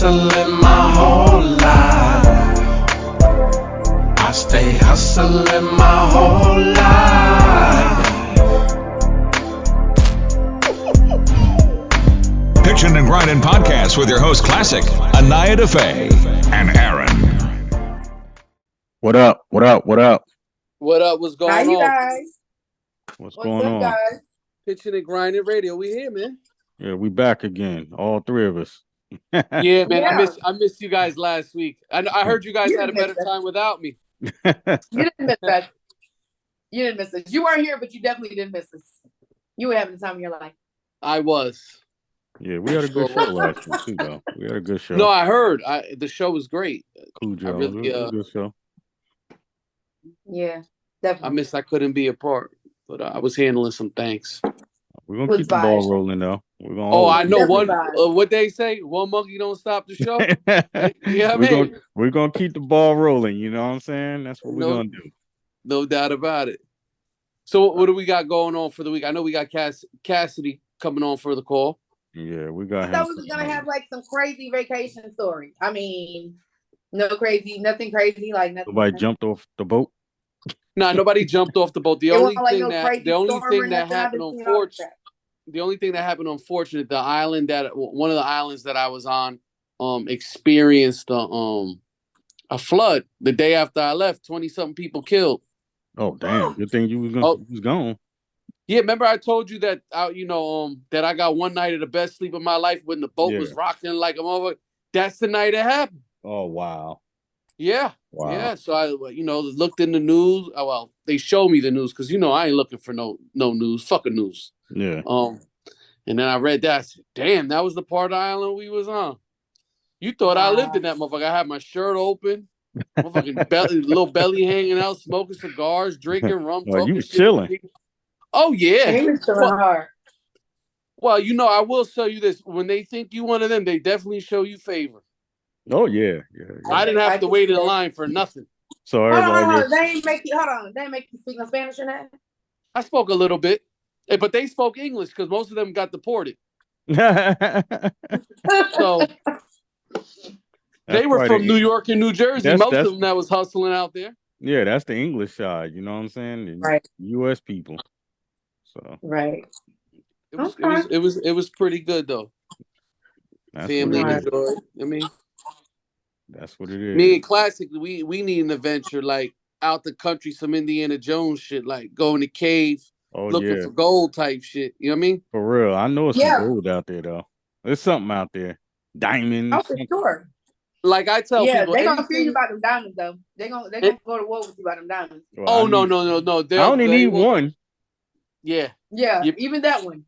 hustling my whole life. I stay hustling my whole life. Pitchin and Grindin podcast with your host Klassik, Anaya, Daffe, and Aaron. What up? What up? What up? What up? What's going Hi, on? you guys. What's What's going up, on? guys? Pitching and Grinding Radio. We here, man. Yeah, we back again. All three of us. Yeah, man. Yeah. I missed you guys last week. I heard you guys You had a didn't better miss us. time without me. You didn't miss us. You didn't miss us. You weren't here, but you definitely didn't miss us. You were having the time of your life. I was. Yeah, we had a good show last week too, though. We had a good show. No, I heard. The show was great. Cujo, I really, it was a good show. Yeah, I definitely. missed I couldn't be a part, but I was handling some things. We're gonna Was keep the biased. ball rolling, though. We're gonna. Oh, I know Definitely one. biased. What they say? One monkey don't stop the show. Yeah, we're gonna keep the ball rolling. You know what I'm saying? That's what we're gonna do. No doubt about it. So, what do we got going on for the week? I know we got Cassidy coming on for the call. Yeah, we got I him. thought we was gonna have like some crazy vacation story. I mean, nothing crazy. Like nothing. Nobody jumped off the boat. Nah, nobody jumped off the boat. The It only wasn't like thing no that crazy the only storm or thing that nothing. I've happened been seeing all of that. the only thing that happened unfortunate, the island that one of the islands that I was on experienced a flood the day after I left. 20-something people killed. Oh damn! Good thing you was gone. Yeah, remember I told you that that I got one night of the best sleep of my life when the boat was rocking like a motherfucker. That's the night it happened. Oh wow. Yeah. Wow. Yeah. So I looked in the news. Oh, well, they showed me the news because I ain't looking for no news. Fucking news. Yeah. And then I read that. I said, damn, that was the part of the island we was on. You thought I lived in that motherfucker. I had my shirt open, motherfucking little belly hanging out, smoking cigars, drinking rum, talking you was shit. chilling. Oh yeah. He was chilling hard. Well, I will tell you this. When they think you one of them, they definitely show you favor. Oh yeah. I didn't have to wait in line for nothing. So Hold everybody on. They ain't make you. Hold on. They ain't make you speak no Spanish in that. I spoke a little bit, but they spoke English because most of them got deported. So they were from New York and New Jersey. Most of them that was hustling out there. Yeah, that's the English side. You know what I'm saying? Right. U.S. people. So right. It was pretty good though. That's Family what it is. enjoyed. I mean, that's what it is. Me and Klassik, we need an adventure like out the country, some Indiana Jones shit, like going to cave, looking for gold type shit. You know what I mean? For real, I know it's some gold out there though. There's something out there, diamonds. Oh, for sure. Like I tell people, they gonna fear you about them diamonds though. They gonna go to war with you about them diamonds. Well, no. I only need one. Yeah. Yeah, even that one.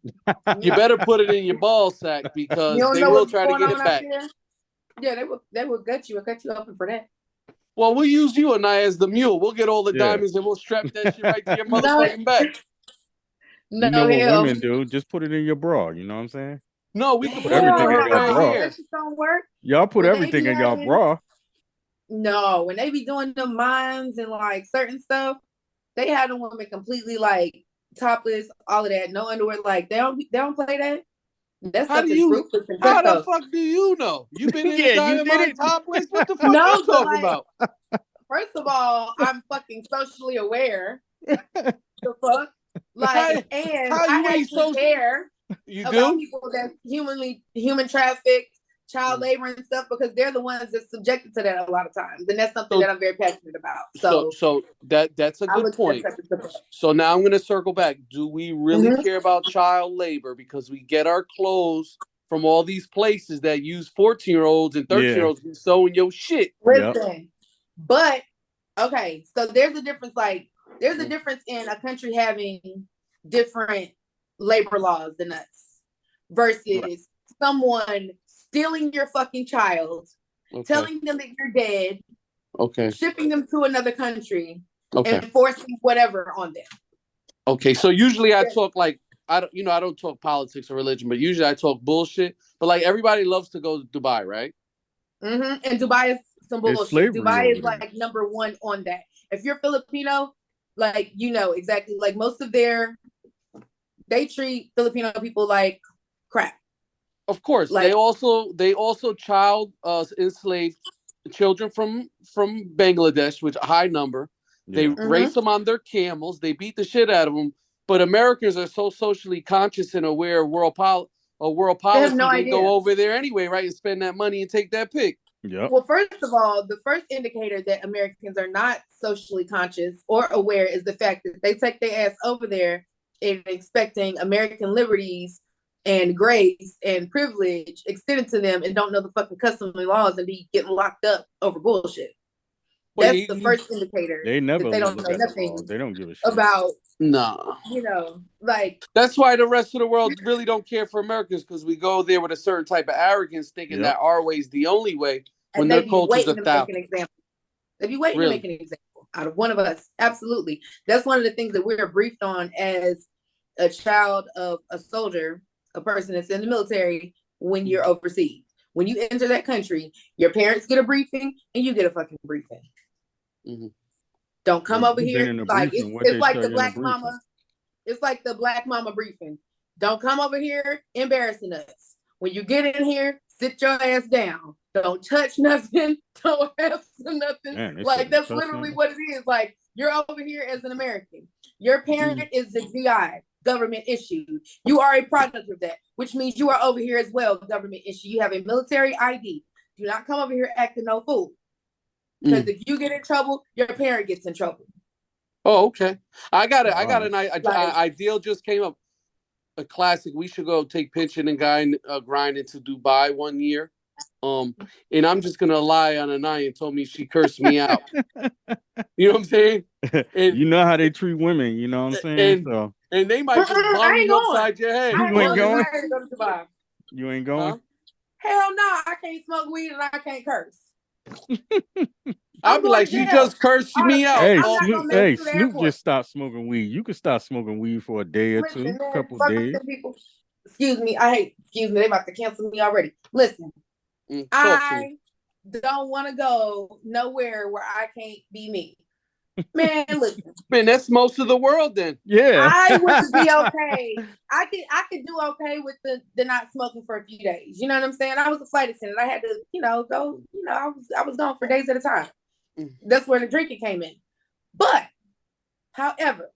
You better put it in your ball sack because they will try to get it back. Yeah, they will cut you open for that. Well, we'll use you and I as the mule. We'll get all the diamonds and we'll strap that shit right to your motherfucking back. No, you know what women do? Just put it in your bra. You know what I'm saying? No, we can put everything in your bra. That shit don't work. Y'all put everything in your bra. No, when they be doing them mines and like certain stuff, they have the women completely like topless, all of that, no underwear. Like they don't play that. That stuff is ruthless. How the fuck do you know? You been in the dynamite topless? What the fuck you talking about? First of all, I'm fucking socially aware. The fuck? Like, and I actually care about people that human trafficked, child labor and stuff because they're the ones that's subjected to that a lot of times, and that's something that I'm very passionate about. So that's a good point. So now I'm going to circle back. Do we really care about child labor because we get our clothes from all these places that use 14-year-olds and 13-year-olds sewing your shit? Listen, but okay, so there's a difference. Like, there's a difference in a country having different labor laws than us versus someone stealing your fucking child, telling them that you're dead, shipping them to another country, and forcing whatever on them. Okay, so usually I talk like I don't talk politics or religion, but usually I talk bullshit. But like everybody loves to go to Dubai, right? And Dubai is some bullshit. Dubai is like number one on that. If you're Filipino, like exactly, like most of they treat Filipino people like crap. Of course, Like, they also child enslaved children from Bangladesh, which a high number. They race them on their camels. They beat the shit out of them. But Americans are so socially conscious and aware of world policy. they have no They idea. go over there anyway, right, and spend that money and take that pick. Yep. Well, first of all, the first indicator that Americans are not socially conscious or aware is the fact that they take their ass over there and expecting American liberties and grace and privilege extended to them and don't know the fucking customary laws and be getting locked up over bullshit. Well, That's the first indicator They never that they don't look know at the nothing laws. They don't give a shit. about, nah. you know, like, That's why the rest of the world really don't care for Americans, because we go there with a certain type of arrogance, thinking that our way is the only way, when and their they be culture's waiting to make an example. They be waiting to make an example out of one of us. Absolutely. That's one of the things that we're briefed on as a child of a soldier, a person that's in the military, when you're overseas. When you enter that country, your parents get a briefing and you get a fucking briefing. Mm-hmm. Don't come over here like briefing, it's like the black mama. It's like the black mama briefing. Don't come over here embarrassing us. When you get in here, sit your ass down. Don't touch nothing. Don't have nothing. Man, like that's literally what it is. Like, you're over here as an American. Your parent is the GI, government issued. You are a product of that, which means you are over here as well, government issued. You have a military ID. Do not come over here acting no fool. Because if you get in trouble, your parent gets in trouble. Oh, okay. I got an ideal just came up. A classic. We should go take Pitchin and Grindnin to Dubai one year. And I'm just gonna lie on Anaya and told me she cursed me out. You know what I'm saying? And, you know how they treat women. You know what I'm saying? And they might just bomb you upside your head. You ain't going? Go you ain't going? Huh? Hell no, I can't smoke weed and I can't curse. I'll be like, she just cursed me out. Hey, Snoop just stopped smoking weed. You can stop smoking weed for a day or two, a couple days. People. Excuse me, they about to cancel me already. Listen, I don't want to go nowhere where I can't be me. Man, listen. Man, that's most of the world then. Yeah. I would be okay. I could do okay with the not smoking for a few days. You know what I'm saying? I was a flight attendant. I had to, go, I was gone for days at a time. That's where the drinking came in. But, however,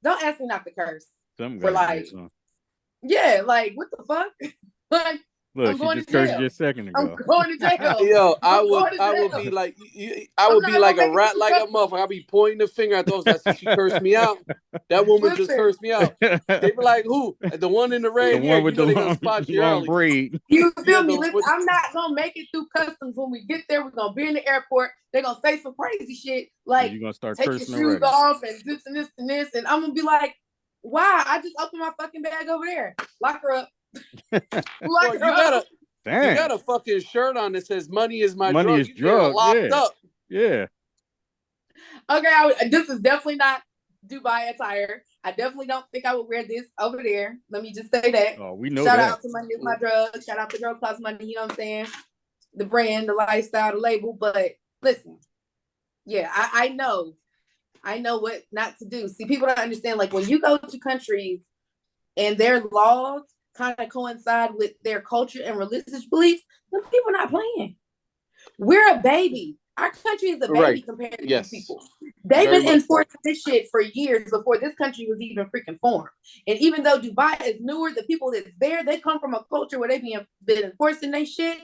don't ask me not to curse. Yeah, like, what the fuck? Like, look, she just cursed you a second ago. I'm going to jail. Yo, I would be like, I would be like a rat, like a motherfucker. I'd be pointing the finger at those. That's she cursed me out. That woman just cursed me out. They be like, who? The one in the red hair. You know they gonna spot you early. Braid. You feel me? Listen, I'm not gonna make it through customs. When we get there, we're gonna be in the airport. They're gonna say some crazy shit like, you're gonna start take your shoes off and this and this and this, and I'm gonna be like, why? I just opened my fucking bag over there. Lock her up. Lock her up. You got a fucking shirt on that says "Money is my drug." Money is drug. Locked up. Yeah. Okay, this is definitely not Dubai attire. I definitely don't think I would wear this over there. Let me just say that. Oh, we know Shout that. out to Money is my drug. Shout out to Girl Cost Money. You know what I'm saying? The brand, the lifestyle, the label. But listen, yeah, I know what not to do. See, people don't understand. Like, when you go to countries and their laws kind of coincide with their culture and religious beliefs, then people not playing. We're a baby. Our country is a baby compared to these people. They've been enforcing this shit for years before this country was even freaking formed. And even though Dubai is newer, the people that's there, they come from a culture where they've been enforcing their shit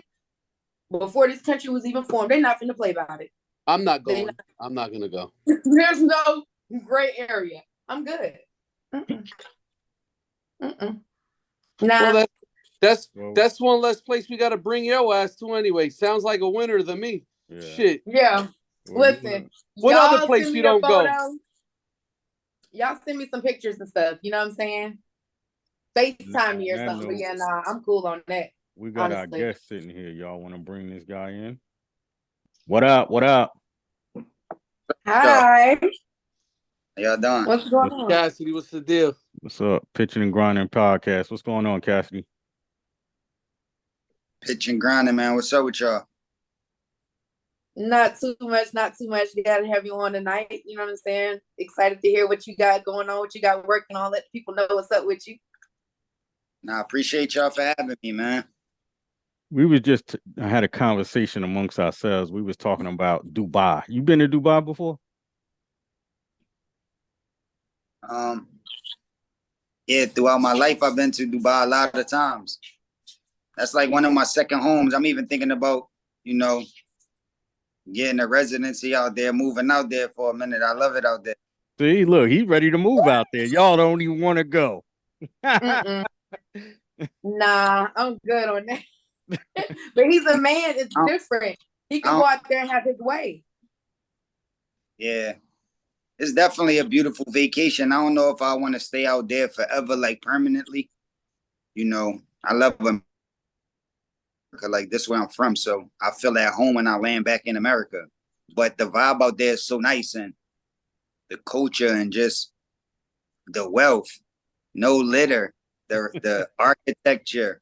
before this country was even formed. They're not finna play about it. I'm not going. I'm not gonna go. There's no gray area. I'm good. Nah. Well, that's one less place we got to bring your ass to anyway. Sounds like a winner to me. Yeah. Shit. Yeah. Listen. What other place you don't go? Y'all send me some pictures and stuff. You know what I'm saying? FaceTime me or something. But yeah, nah, I'm cool on that. We got our guest sitting here. Y'all want to bring this guy in? What up? What up? Hi. How y'all doing? What's going on? Cassidy, what's the deal? What's up? Pitchin and Grindnin podcast. What's going on, Cassidy? Pitchin Grindnin, man. What's up with y'all? Not too much. Glad to have you on tonight. You know what I'm saying? Excited to hear what you got going on, what you got working on. Let people know what's up with you. Nah, I appreciate y'all for having me, man. We was just I had a conversation amongst ourselves. We was talking about Dubai. You been to Dubai before? Um, yeah, throughout my life, I've been to Dubai a lot of times. That's like one of my second homes. I'm even thinking about, you know, getting a residency out there, moving out there for a minute. I love it out there. See, look, he's ready to move out there. Y'all don't even want to go. Mm-mm. Nah, I'm good on that. But he's a man. It's different. He can go out there and have his way. Yeah, it's definitely a beautiful vacation. I don't know if I want to stay out there forever, like permanently. You know, I love America. Like this is where I'm from, so I feel at home when I land back in America. But the vibe out there is so nice, and the culture and just the wealth, no litter, the architecture,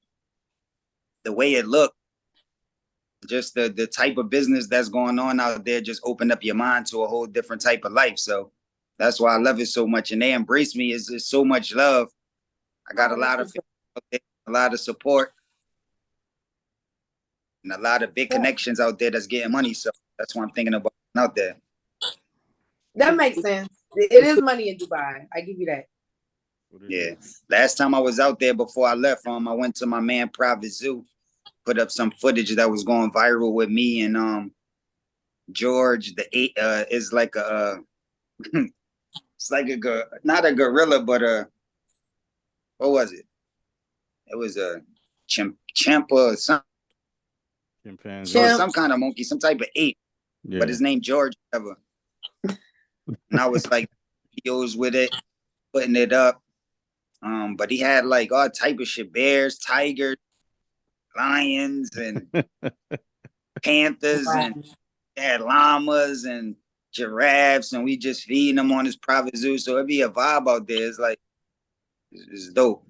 the way it looked, just the type of business that's going on out there just opened up your mind to a whole different type of life. So that's why I love it so much. And they embrace me. It's just so much love. I got a lot of a lot of support and a lot of big connections out there that's getting money. So that's what I'm thinking about out there. That makes sense. It is money in Dubai. I give you that. Yeah. Last time I was out there before I left, I went to my man private zoo, put up some footage that was going viral with me and George the eight is like a it's like a not a gorilla but what was it? It was a chimp or some some kind of monkey, some type of ape. Yeah. But his name George ever. And I was like videos with it, putting it up. But he had like all type of shit, bears, tigers, lions, and panthers, and had llamas and giraffes, and we just feeding them on his private zoo. So it'd be a vibe out there. It's like it's dope.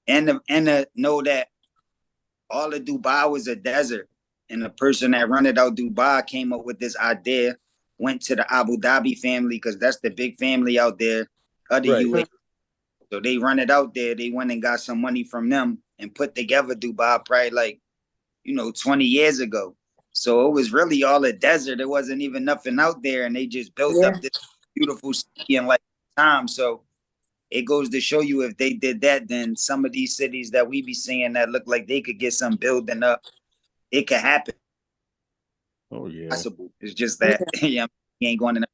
And to know that all of Dubai was a desert, and the person that run it out Dubai came up with this idea, went to the Abu Dhabi family because that's the big family out there, other UAE. So they run it out there. They went and got some money from them and put together Dubai probably like, 20 years ago. So it was really all a desert. There wasn't even nothing out there. And they just built up this beautiful city in like time. So it goes to show you if they did that, then some of these cities that we be seeing that look like they could get some building up, it could happen. Oh, yeah. Possible. It's just that you ain't going to.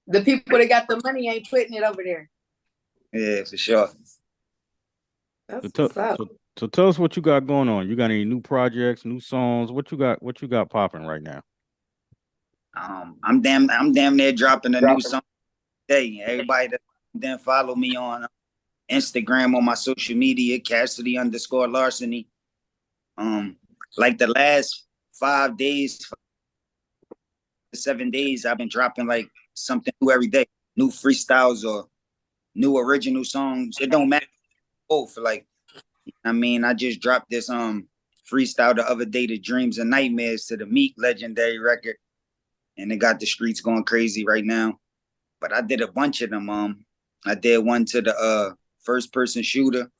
The people that got the money ain't putting it over there. Yeah, for sure. So tell us what you got going on. You got any new projects, new songs? What you got popping right now? I'm damn near dropping a new song today. Everybody that then follow me on Instagram, on my social media, Cassidy_Larceny. Like the last 5 days, 7 days, I've been dropping like something new every day, new freestyles or new original songs. It don't matter both. Like, I just dropped this freestyle the other day, The Dreams and Nightmares, to the Meek legendary record, and it got the streets going crazy right now. But I did a bunch of them. I did one to the first person shooter.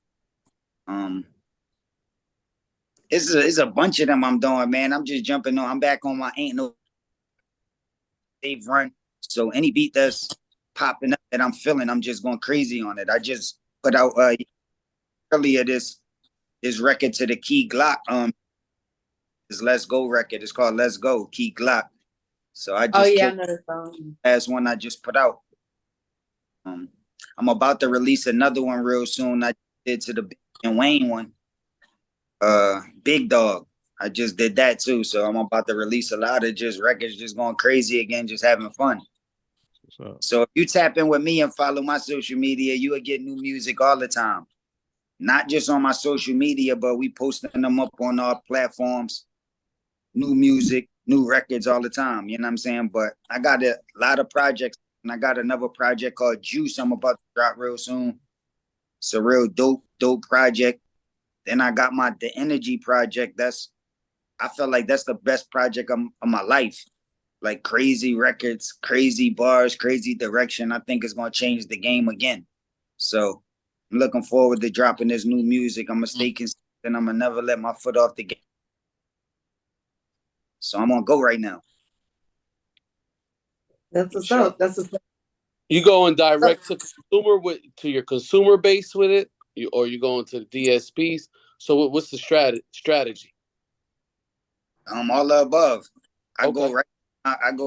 It's a bunch of them I'm doing, man. I'm just jumping on. I'm back on my Ain't No Safe run. So any beat that's popping up that I'm feeling, I'm just going crazy on it. I just put out earlier this record to the Key Glock. This Let's Go record. It's called Let's Go, Key Glock. So I just I know the song. Last one I just put out. I'm about to release another one real soon. I did to the Big and Wayne one. Big Dog. I just did that too. So I'm about to release a lot of just records, just going crazy again, just having fun. So if you tap in with me and follow my social media, you will get new music all the time. Not just on my social media, but we posting them up on our platforms. New music, new records all the time. You know what I'm saying? But I got a lot of projects, and I got another project called Juice I'm about to drop real soon. It's a real dope project. Then I got the Energy project. I feel like that's the best project of my life. Like crazy records, crazy bars, crazy direction. I think it's going to change the game again. So I'm looking forward to dropping this new music. I'm gonna stay consistent. I'm gonna never let my foot off the gas. So I'm gonna go right now. That's what's up. That's what's up. You going direct to consumer to your consumer base with it, or you going to the DSPs? So what's the strategy? All the above. I go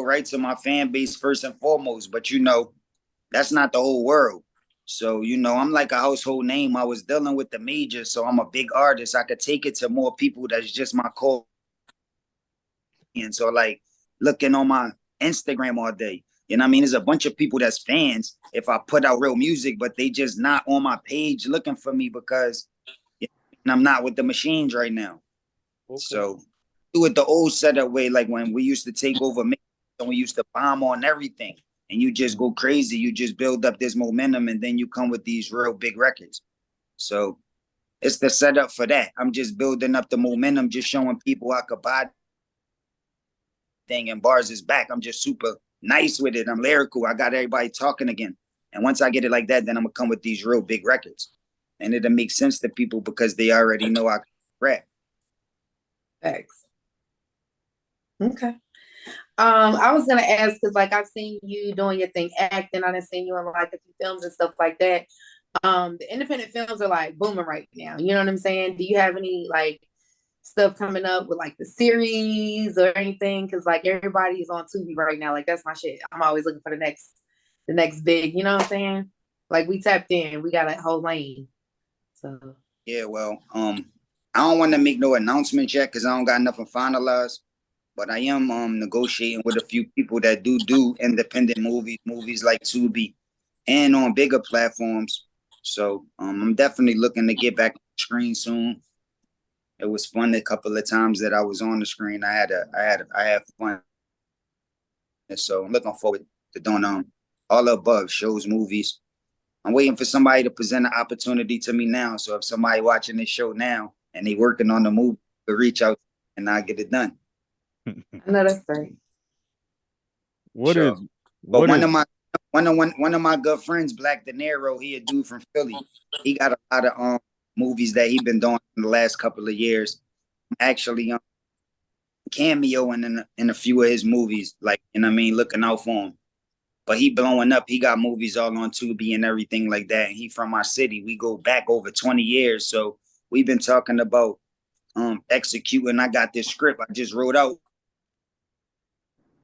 right to my fan base first and foremost. But that's not the whole world. So I'm like a household name. I was dealing with the majors, so I'm a big artist. I could take it to more people. That's just my core. And so like looking on my Instagram all day. You know what I mean? There's a bunch of people that's fans if I put out real music, but they just not on my page looking for me because I'm not with the machines right now. Okay. So do it the old setup way, like when we used to take over and we used to bomb on everything and you just go crazy. You just build up this momentum and then you come with these real big records. So it's the setup for that. I'm just building up the momentum, just showing people I could buy thing and bars is back. I'm just super nice with it. I'm lyrical. I got everybody talking again. And once I get it like that, then I'm gonna come with these real big records. And it'll make sense to people because they already know I can rap. Thanks. Okay. I was gonna ask because like I've seen you doing your thing acting. I've seen you in like a few films and stuff like that. The independent films are like booming right now. You know what I'm saying? Do you have any like stuff coming up with like the series or anything? Because like everybody is on Tubi right now. Like that's my shit. I'm always looking for the next big. You know what I'm saying? Like we tapped in. We got a whole lane. So yeah, well, I don't want to make no announcements yet because I don't got nothing finalized. But I am negotiating with a few people that do independent movies like Tubi, and on bigger platforms. So I'm definitely looking to get back on the screen soon. It was fun a couple of times that I was on the screen. I had fun. And so I'm looking forward to doing all the above shows, movies. I'm waiting for somebody to present an opportunity to me now. So if somebody watching this show now and they working on the movie, to reach out and I get it done. I know that's right. One of my good friends, Black De Niro, he a dude from Philly. He got a lot of movies that he been doing in the last couple of years. Actually, cameoing in a few of his movies, like looking out for him. But he blowing up. He got movies all on Tubi and everything like that. And he from our city. We go back over 20 years, so we've been talking about executing. I got this script I just wrote out.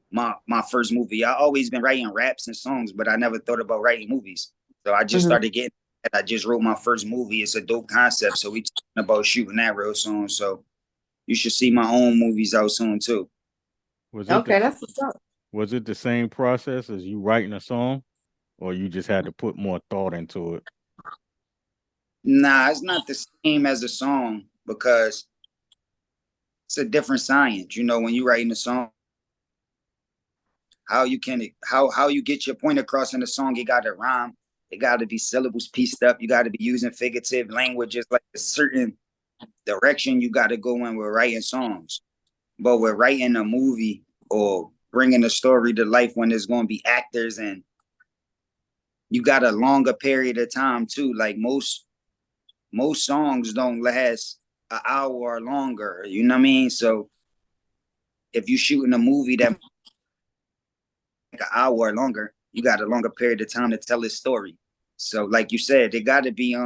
My first movie. I always been writing raps and songs, but I never thought about writing movies. So I just started getting. I just wrote my first movie. It's a dope concept. So we talking about shooting that real soon. So you should see my own movies out soon too. That's what's up. Was it the same process as you writing a song, or you just had to put more thought into it? Nah, it's not the same as a song because it's a different science. When you writing a song, how you get your point across in the song, it got to rhyme. It got to be syllables pieced up. You got to be using figurative language. It's like a certain direction you got to go in with writing songs. But with writing a movie or bringing a story to life when there's going to be actors and you got a longer period of time too. Like most songs don't last an hour or longer. You know what I mean? So if you shooting a movie that like an hour or longer, you got a longer period of time to tell this story. So like you said, it got to be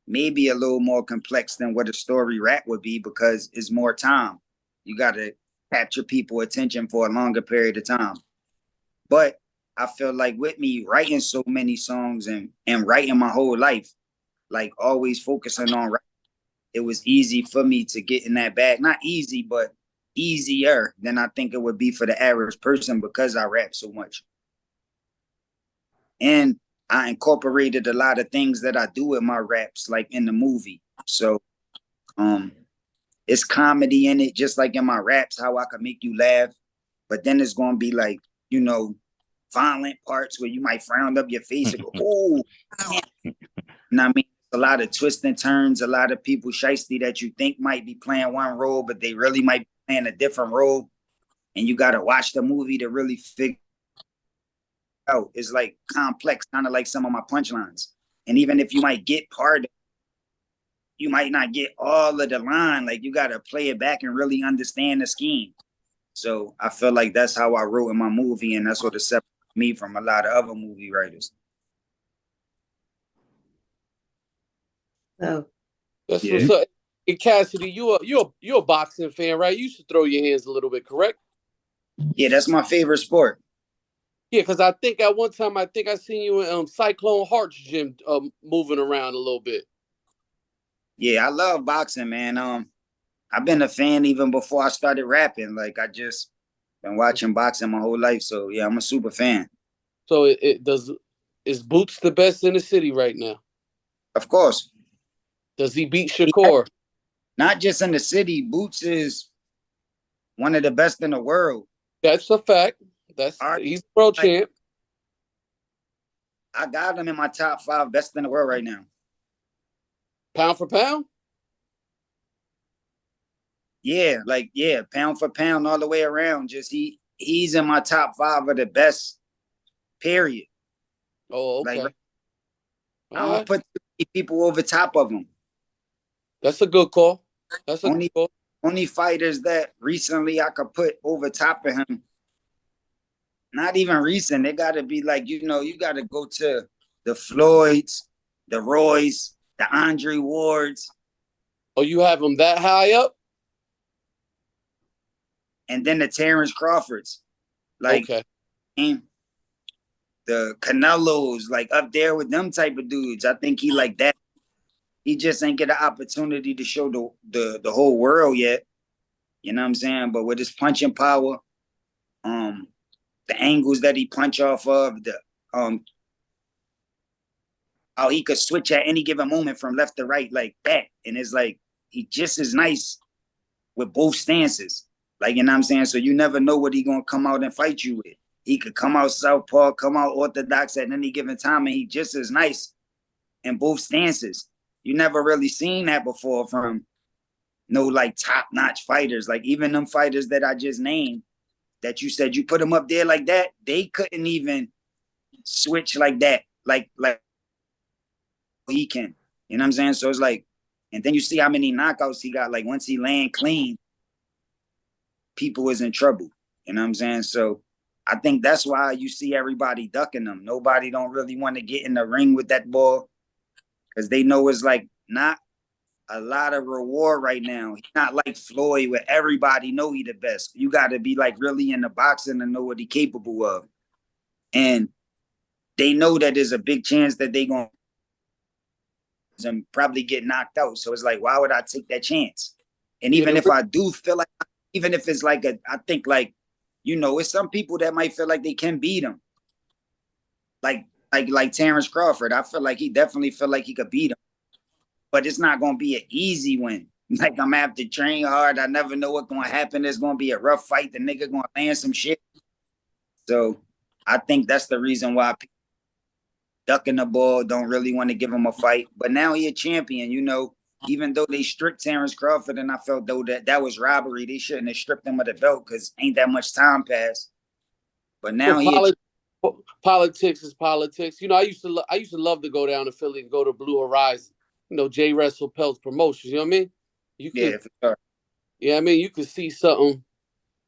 maybe a little more complex than what a story rap would be because it's more time. You got to capture people's attention for a longer period of time. But I feel like with me writing so many songs and writing my whole life, like always focusing on rap, it was easy for me to get in that bag. Not easy, but easier than I think it would be for the average person because I rap so much. And I incorporated a lot of things that I do in my raps, like in the movie. So it's comedy in it, just like in my raps, how I can make you laugh. But then it's going to be like, violent parts where you might frown up your face and go, oh, I mean, a lot of twists and turns, a lot of people shiesty that you think might be playing one role, but they really might be playing a different role. And you got to watch the movie to really figure out. It's like complex, kind of like some of my punchlines. And even if you might get part of it, you might not get all of the line. Like, you got to play it back and really understand the scheme. So I feel like that's how I wrote in my movie, and that's what separates me from a lot of other movie writers. Oh, That's what's up. And Cassidy, you're a boxing fan, right? You should throw your hands a little bit, correct? Yeah, that's my favorite sport. Yeah, because I think at one time I seen you in Cyclone Hearts gym moving around a little bit. Yeah, I love boxing, man. I've been a fan even before I started rapping. Like, I just been watching boxing my whole life. So yeah, I'm a super fan. So is Boots the best in the city right now? Of course. Does he beat Shakur? Not just in the city. Boots is one of the best in the world. That's a fact. He's world champ. I got him in my top 5 best in the world right now. Pound for pound? Yeah, pound for pound all the way around. Just he's in my top 5 of the best, period. Oh, okay. Like, I don't put people over top of him. That's a good call. That's a good call. Only fighters that recently I could put over top of him. Not even recent. They got to be like, you got to go to the Floyds, the Roys, the Andre Wards. Oh, you have him that high up? And then the Terrence Crawfords. Like, okay. The Canelos, like up there with them type of dudes. I think he like that. He just ain't get an opportunity to show the whole world yet. You know what I'm saying? But with his punching power, the angles that he punch off of, how he could switch at any given moment from left to right like that. And it's like, he just is nice with both stances. Like, you know what I'm saying? So you never know what he gonna come out and fight you with. He could come out southpaw, come out orthodox at any given time, and he just is nice in both stances. You never really seen that before from no like top-notch fighters. Like, even them fighters that I just named, that you said you put them up there like that, they couldn't even switch like that, like he can. You know what I'm saying? So it's like, and then you see how many knockouts he got. Like, once he land clean, people was in trouble. You know what I'm saying? So I think that's why you see everybody ducking him. Nobody don't really want to get in the ring with that ball because they know it's like not a lot of reward right now. He's not like Floyd where everybody know he the best. You got to be like really in the boxing to know what he capable of. And they know that there's a big chance that they going to probably get knocked out. So it's like, why would I take that chance? And even if I do feel like, even if it's like I think like, it's some people that might feel like they can beat him. Like Terrence Crawford. I feel like he definitely feel like he could beat him. But it's not going to be an easy win. Like, I'm going to have to train hard. I never know what's going to happen. It's going to be a rough fight. The nigga going to land some shit. So I think that's the reason why people ducking the ball, don't really want to give him a fight. But now he a champion, even though they stripped Terrence Crawford, and I felt though that was robbery. They shouldn't have stripped him of the belt because ain't that much time passed. But now politics is politics. I used to love to go down to Philly and go to Blue Horizon. J. Wrestle Peltz Promotions. You know what I mean? Yeah, for sure. Yeah, I mean, you could see something.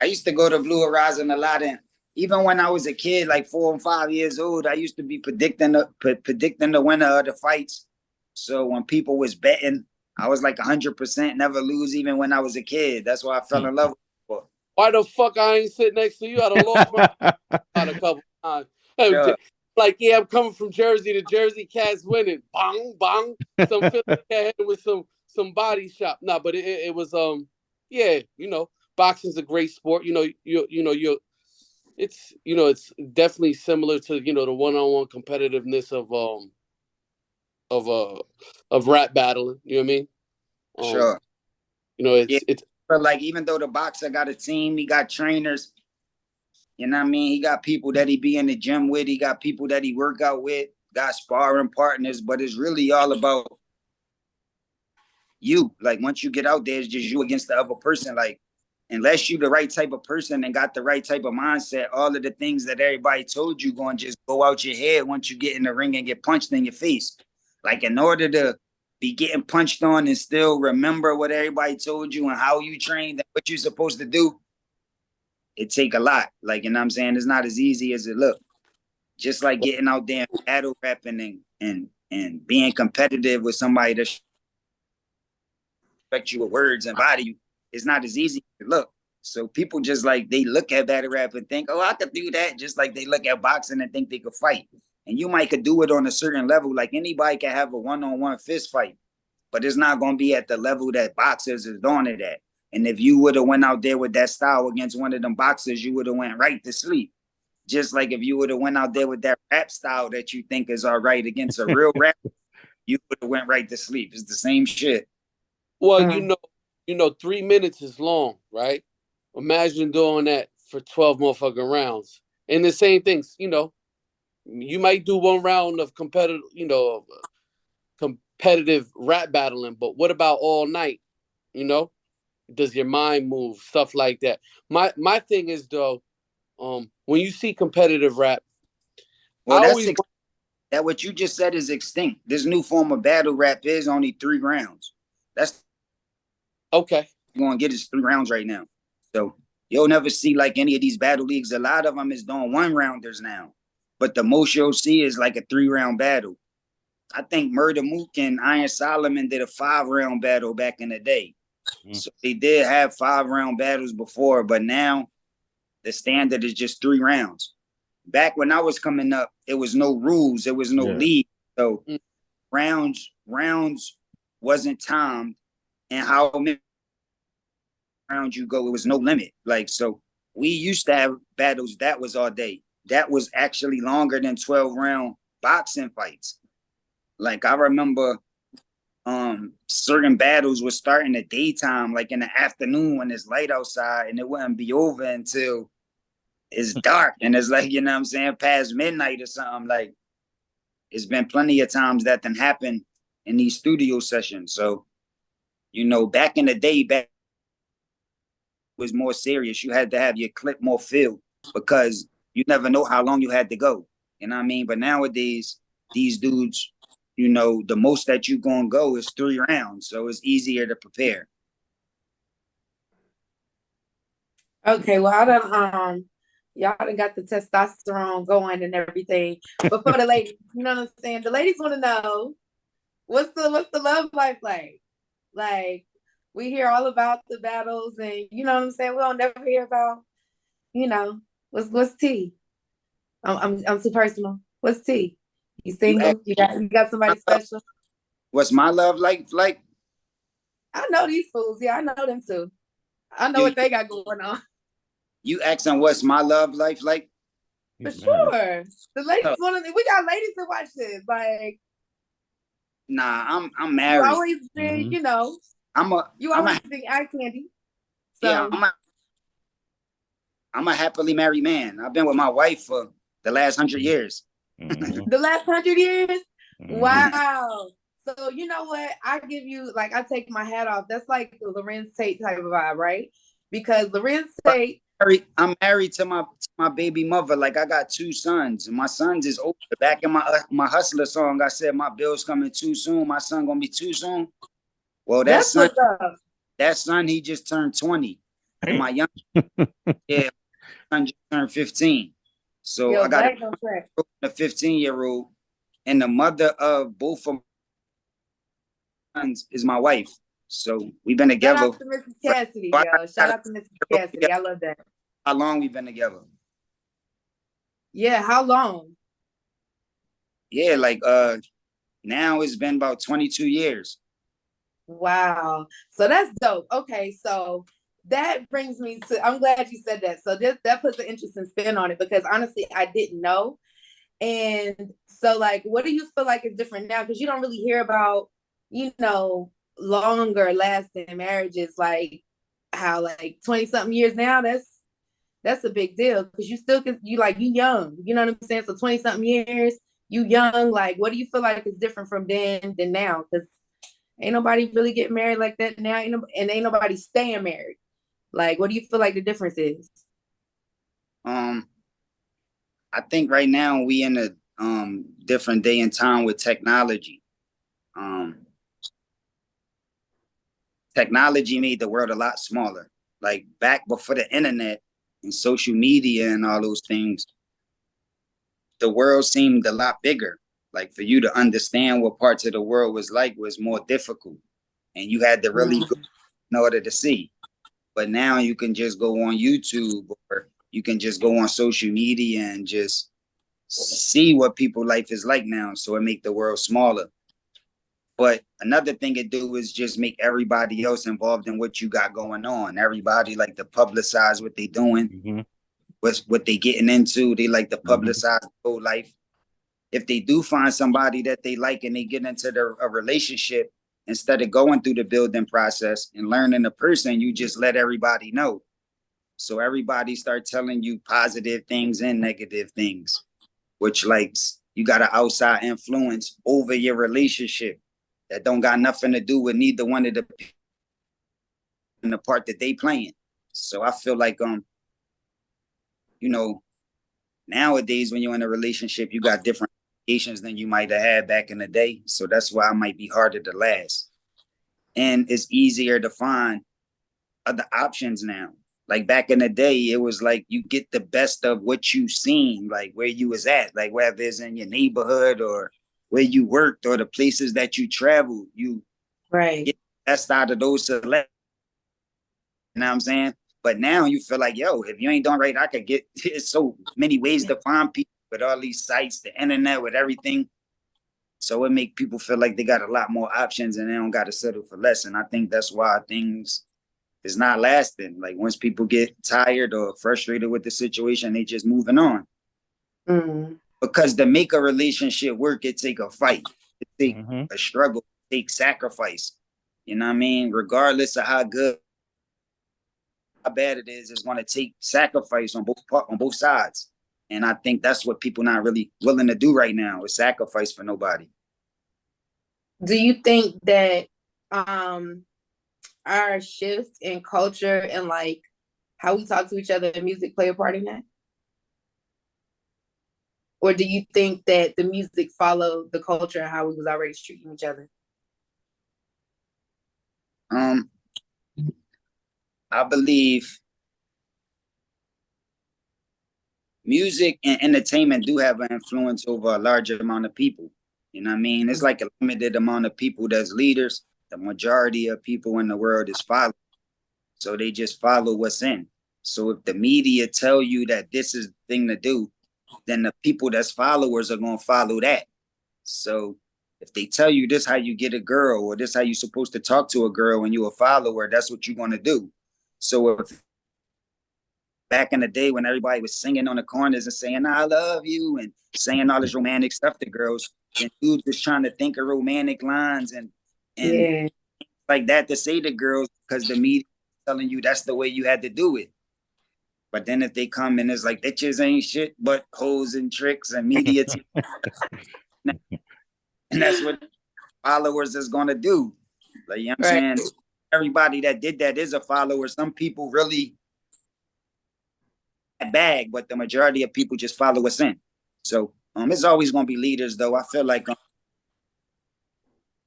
I used to go to Blue Horizon a lot, and even when I was a kid, like 4 and 5 years old, I used to be predicting the winner of the fights. So when people was betting, I was like 100% never lose, even when I was a kid. That's why I fell in love with it. Why the fuck I ain't sitting next to you? I'd have lost my a couple times. Sure. Like, yeah, I'm coming from Jersey. The Jersey Cats winning. Bang, bang. Some Philly cat with some body shop. Nah, but it was boxing's a great sport. It's definitely similar to the one-on-one competitiveness of rap battling. You know what I mean? Sure. It's but like, even though the boxer got a team, he got trainers. You know what I mean? He got people that he be in the gym with. He got people that he work out with. Got sparring partners. But it's really all about you. Like, once you get out there, it's just you against the other person. Like, unless you the right type of person and got the right type of mindset, all of the things that everybody told you going to just go out your head once you get in the ring and get punched in your face. Like in order to be getting punched on and still remember what everybody told you and how you trained and what you're supposed to do, it take a lot. Like, you know what I'm saying? It's not as easy as it look. Just like getting out there and battle rapping and being competitive with somebody that respect you with words and body you, it's not as easy as it look. So people just like, they look at battle rap and think, oh, I could do that. Just like they look at boxing and think they could fight. And you might could do it on a certain level. Like anybody can have a one-on-one fist fight, but it's not going to be at the level that boxers is doing it at. And if you would have went out there with that style against one of them boxers, you would have went right to sleep. Just like if you would have went out there with that rap style that you think is all right against a real rap, you would have went right to sleep. It's the same shit. Well, you know, 3 minutes is long, right? Imagine doing that for 12 motherfucking rounds. And the same things, you know, you might do one round of competitive, you know, competitive rap battling, but what about all night? You know, does your mind move? Stuff like that. My thing is though, when you see competitive rap, well, that what you just said is extinct. This new form of battle rap is only 3 rounds. That's okay. You're gonna get is 3 rounds right now. So you'll never see like any of these battle leagues. A lot of them is doing 1-rounders now, but the most you'll see is like a 3-round battle. I think Murder Mook and Iron Solomon did a 5-round battle back in the day. So they did have 5-round battles before, but now the standard is just 3 rounds. Back when I was coming up, it was no rules, there was no league. So rounds wasn't timed, and how many rounds you go, it was no limit. Like, so we used to have battles that was all day. That was actually longer than 12-round boxing fights. Like I remember certain battles would start in the daytime, like in the afternoon when it's light outside, and it wouldn't be over until it's dark. And it's like, you know what I'm saying, past midnight or something. Like, it's been plenty of times that can happen in these studio sessions. So, you know, back in the day, back was more serious. You had to have your clip more filled because you never know how long you had to go. You know what I mean? But nowadays, these dudes, you know, the most that you gonna go is 3 rounds. So it's easier to prepare. Okay, well, y'all done got the testosterone going and everything. But for the ladies, you know what I'm saying? The ladies want to know what's the love life like? Like, we hear all about the battles, and you know what I'm saying? We don't never hear about, you know, what's tea? I'm too personal. What's tea? You single? You got somebody special? What's my love like? Like, I know these fools. Yeah, I know them too. I know what they got going on. You asking what's my love life like? For sure. The ladies want to. We got ladies to watch this. Like, nah, I'm married. You always been, you know. You always been eye candy. So. Yeah, I'm a happily married man. I've been with my wife for the last 100 years. The last 100 years? Wow. So you know what? I give you, like, I take my hat off. That's like the Lorenz Tate type of vibe, right? Because Lorenz Tate. I'm married to my baby mother. Like, I got 2 sons, and my sons is older. Back in my Hustler song, I said my bill's coming too soon. My son gonna be too soon. Well, that son, he just turned 20. And my young son just turned 15. So I got a 15-year-old, and the mother of both of my sons is my wife. So we've been together. Shout out to Mrs. Cassidy, yo. Shout out to Mrs. Cassidy. I love that. How long we been together? Yeah, how long? Yeah, like now it's been about 22 years. Wow. So that's dope. Okay, so that brings me to, I'm glad you said that. So that puts an interesting spin on it, because honestly, I didn't know. And so, like, what do you feel like is different now? Because you don't really hear about, you know, longer lasting marriages, like how like 20 something years now, that's a big deal, because you still you young, you know what I'm saying? So 20 something years, you young. Like, what do you feel like is different from then than now? Because ain't nobody really getting married like that now, and ain't nobody staying married. Like, what do you feel like the difference is? I think right now we in a different day and time with technology. technology made the world a lot smaller. Like back before the internet and social media and all those things, the world seemed a lot bigger. Like for you to understand what parts of the world was like was more difficult. And you had to really go in order to see. But now you can just go on YouTube or you can just go on social media and just see what people's life is like now. So it make the world smaller. But another thing it do is just make everybody else involved in what you got going on. Everybody like to publicize what they doing, what they getting into. They like to publicize the whole life. If they do find somebody that they like and they get into a relationship, instead of going through the building process and learning the person, you just let everybody know. So everybody start telling you positive things and negative things, which like you got an outside influence over your relationship that don't got nothing to do with neither one of the people in the part that they playing. So I feel like you know, nowadays when you're in a relationship, you got different obligations than you might have had back in the day. So that's why it might be harder to last. And it's easier to find other options now. Like back in the day, it was like you get the best of what you seen, like where you was at, like whether it's in your neighborhood or where you worked or the places that you traveled, you get the best out of those select. You know what I'm saying? But now you feel like, yo, if you ain't doing right, I could get, there's so many ways to find people with all these sites, the internet, with everything. So it make people feel like they got a lot more options and they don't got to settle for less. And I think that's why things is not lasting. Like once people get tired or frustrated with the situation, they just moving on. Because to make a relationship work, it take a fight, it take a struggle, it take sacrifice. You know what I mean? Regardless of how good, how bad it is, it's going to take sacrifice on both sides. And I think that's what people not really willing to do right now, is sacrifice for nobody. Do you think that our shift in culture and like how we talk to each other in music play a part in that? Or do you think that the music followed the culture and how we was already treating each other? I believe music and entertainment do have an influence over a larger amount of people. You know what I mean? It's like a limited amount of people that's leaders. The majority of people in the world is followers. So they just follow what's in. So if the media tell you that this is the thing to do, then the people that's followers are going to follow that. So if they tell you this how you get a girl, or this how you're supposed to talk to a girl when you're a follower, that's what you're going to do. So if back in the day when everybody was singing on the corners and saying, I love you, and saying all this romantic stuff to girls, and dudes was trying to think of romantic lines and like that to say to girls because the media telling you that's the way you had to do it. But then if they come and it's like, bitches ain't shit but hoes and tricks and media and that's what followers is going to do. Like, you know what I'm saying? Everybody that did that is a follower. Some people really bag, but the majority of people just follow us in. So it's always going to be leaders, though. I feel like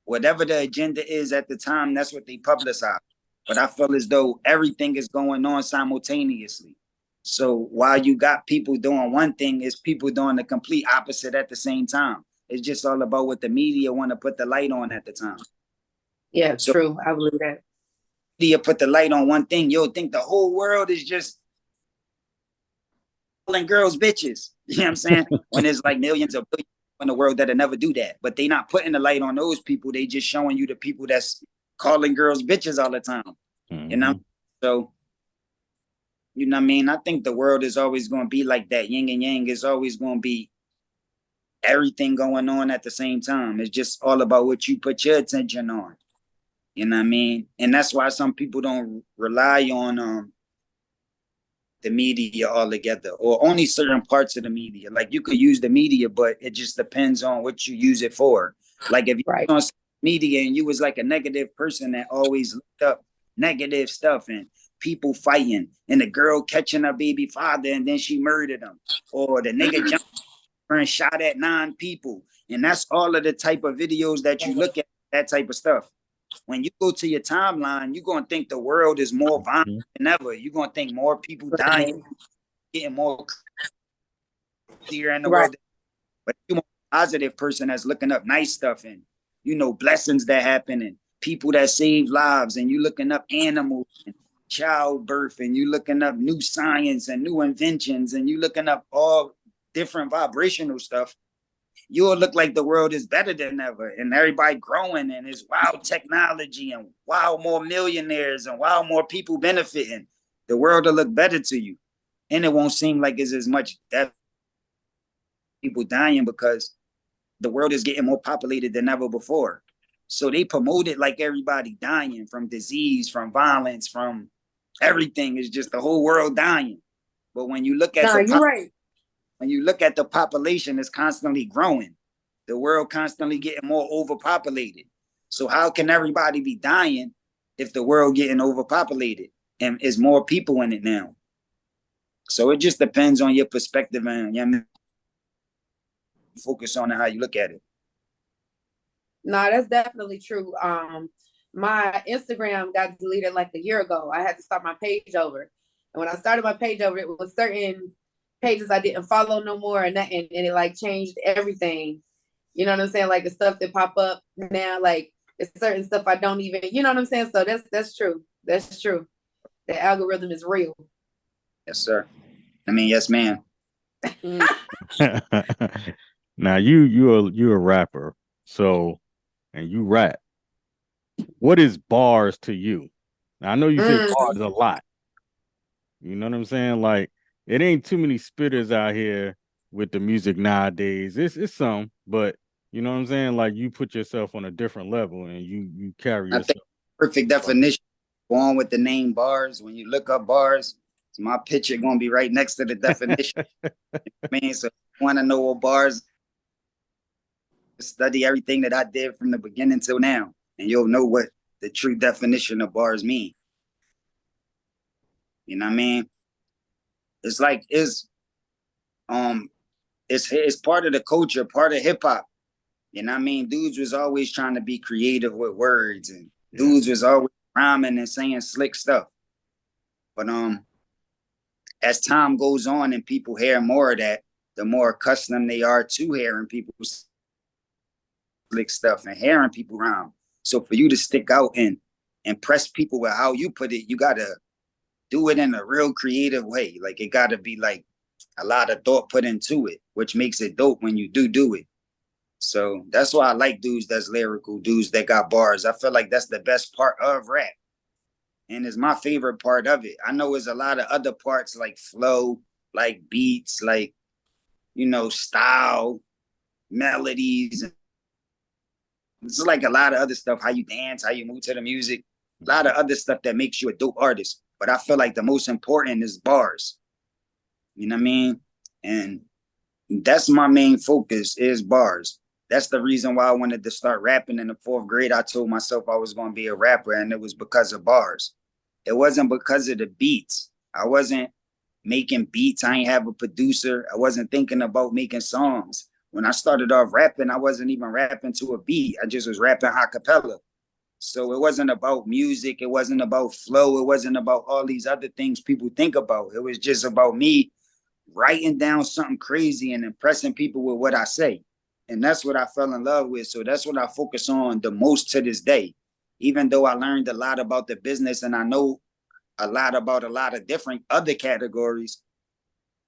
whatever the agenda is at the time, that's what they publicize. But I feel as though everything is going on simultaneously. So while you got people doing one thing, it's people doing the complete opposite at the same time. It's just all about what the media want to put the light on at the time. Yeah, so, true. I believe that. Media put the light on one thing, you'll think the whole world is just calling girls bitches. You know what I'm saying? When there's like millions of billions in the world that'll never do that. But they not putting the light on those people. They just showing you the people that's calling girls bitches all the time. You know? So, you know what I mean? I think the world is always going to be like that. Yin and yang is always going to be everything going on at the same time. It's just all about what you put your attention on. You know what I mean? And that's why some people don't rely on the media altogether, or only certain parts of the media. Like you could use the media, but it just depends on what you use it for. Like if you're on media and you was like a negative person that always looked up negative stuff and people fighting and the girl catching her baby father and then she murdered him, or the nigga jumped and shot at 9 people. And that's all of the type of videos that you look at that type of stuff. When you go to your timeline, you're gonna think the world is more violent than ever. You're gonna think more people dying, getting more clear in the world. But you're a positive person that's looking up nice stuff and blessings that happen and people that save lives, and you looking up animals and childbirth, and you looking up new science and new inventions, and you looking up all different vibrational stuff. You'll look like the world is better than ever, and everybody growing, and it's wild technology, and wild more millionaires, and wild more people benefiting. The world will look better to you, and it won't seem like it's as much death, people dying, because the world is getting more populated than ever before. So they promote it like everybody dying from disease, from violence, from everything. Is just the whole world dying. But when you look at when you look at the population, it's constantly growing. The world constantly getting more overpopulated. So how can everybody be dying if the world getting overpopulated and is more people in it now? So it just depends on your perspective and focus on how you look at it. No, that's definitely true. My Instagram got deleted like a year ago. I had to start my page over. And when I started my page over, it was certain pages I didn't follow no more, and it like changed everything. You know what I'm saying? Like the stuff that pop up now, like it's certain stuff I don't even, you know what I'm saying? So that's true. That's true. The algorithm is real. Yes, sir. I mean, yes, ma'am. Now you're a rapper, so, and you rap. What is bars to you? Now, I know you say bars a lot. You know what I'm saying? Like, it ain't too many spitters out here with the music nowadays. It's some, but you know what I'm saying? Like, you put yourself on a different level and you carry yourself. I think perfect definition going with the name bars. When you look up bars, my picture gonna be right next to the definition. I mean, so if you want to know what bars, study everything that I did from the beginning till now, and you'll know what the true definition of bars mean. You know what I mean? It's like it's part of the culture, part of hip hop. You know what I mean? Dudes was always trying to be creative with words, and dudes was always rhyming and saying slick stuff. But as time goes on and people hear more of that, the more accustomed they are to hearing people slick stuff and hearing people rhyme. So for you to stick out and impress people with how you put it, you gotta do it in a real creative way. Like it gotta be like a lot of thought put into it, which makes it dope when you do it. So that's why I like dudes that's lyrical, dudes that got bars. I feel like that's the best part of rap. And it's my favorite part of it. I know there's a lot of other parts like flow, like beats, like, style, melodies. It's like a lot of other stuff, how you dance, how you move to the music, a lot of other stuff that makes you a dope artist. But I feel like the most important is bars. You know what I mean? And that's my main focus is bars. That's the reason why I wanted to start rapping in the 4th grade. I told myself I was going to be a rapper, and it was because of bars. It wasn't because of the beats. I wasn't making beats. I ain't have a producer. I wasn't thinking about making songs. When I started off rapping, I wasn't even rapping to a beat. I just was rapping a cappella. So it wasn't about music. It wasn't about flow. It wasn't about all these other things people think about. It was just about me writing down something crazy and impressing people with what I say. And that's what I fell in love with. So that's what I focus on the most to this day. Even though I learned a lot about the business and I know a lot about a lot of different other categories,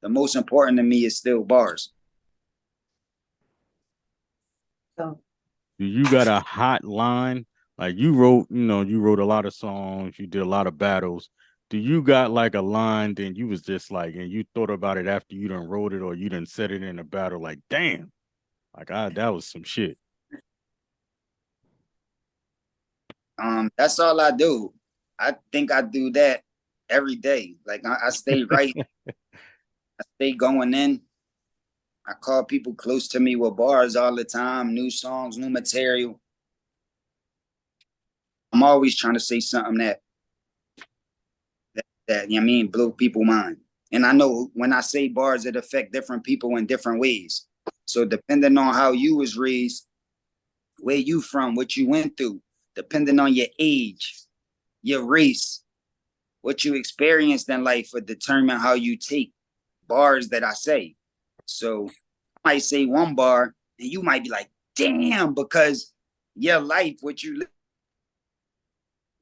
the most important to me is still bars. Do you got a hot line? Like you wrote a lot of songs, you did a lot of battles. Do you got like a line then you was just like, and you thought about it after you done wrote it or you done said it in a battle, like, damn, like that was some shit. That's all I do. I think I do that every day. Like I stay right. I stay going in. I call people close to me with bars all the time, new songs, new material. I'm always trying to say something that you know what I mean, blow people's mind. And I know when I say bars, it affect different people in different ways. So depending on how you was raised, where you from, what you went through, depending on your age, your race, what you experienced in life will determine how you take bars that I say. So I might say one bar and you might be like, damn, because your life, what you live,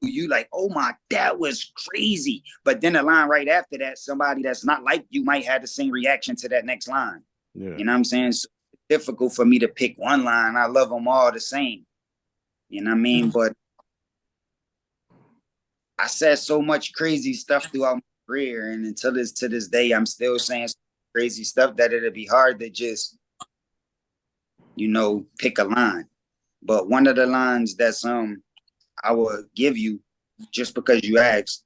you like, oh my, that was crazy. But then the line right after that, somebody that's not like you might have the same reaction to that next line. Yeah. You know what I'm saying? So it's difficult for me to pick one line. I love them all the same. You know what I mean? But I said so much crazy stuff throughout my career, and until to this day, I'm still saying crazy stuff that it'll be hard to just, you know, pick a line. But one of the lines that's I will give you just because you asked,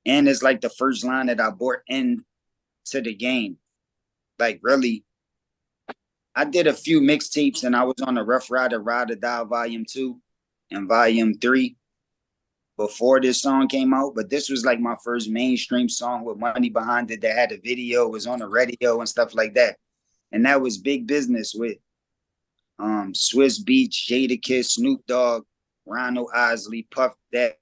and it's like the first line that I brought into the game. Like really, I did a few mixtapes and I was on the Rough Rider Ride or Die Volume 2 and Volume 3 before this song came out, but this was like my first mainstream song with money behind it that had a video, was on the radio and stuff like that. And that was Big Business with Swiss Beats, Jadakiss, Snoop Dogg, Ronald Isley, Puff Daddy,